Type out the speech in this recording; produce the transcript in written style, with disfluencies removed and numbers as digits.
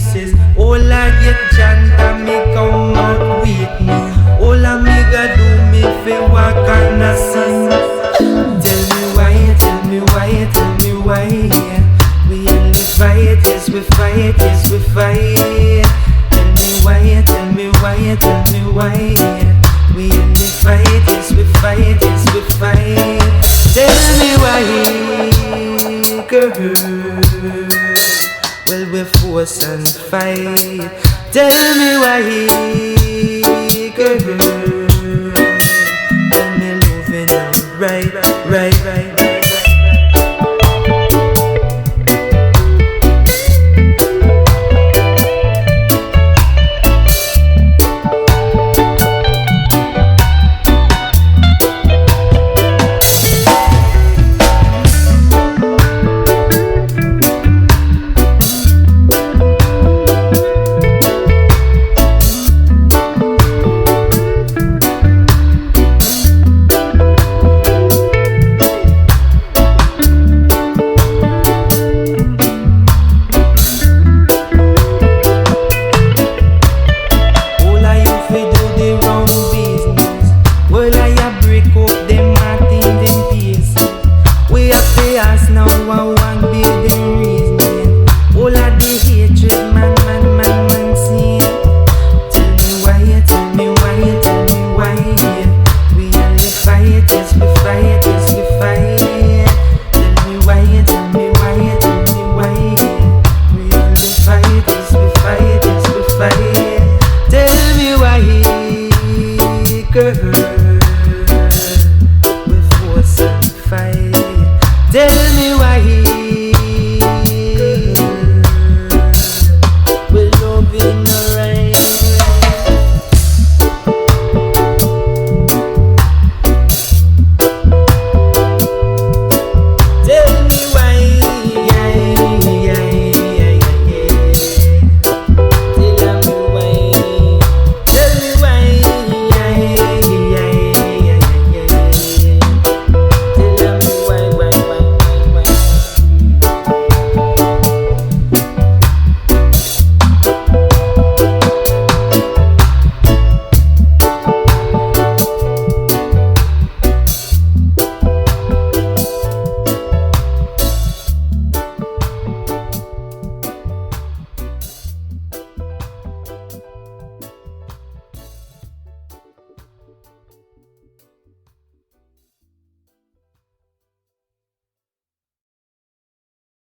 pieces. All I get janta me come out weakness. All I me ga do me fi walk and a sing. Tell me why, tell me why, tell me why. We only fight, yes we fight, yes we fight. Tell me why, tell me why, tell me why. We only fight, yes we fight, yes we fight. Tell me why, girl. Well we force and fight. Tell me why, girl. Tell me loving right.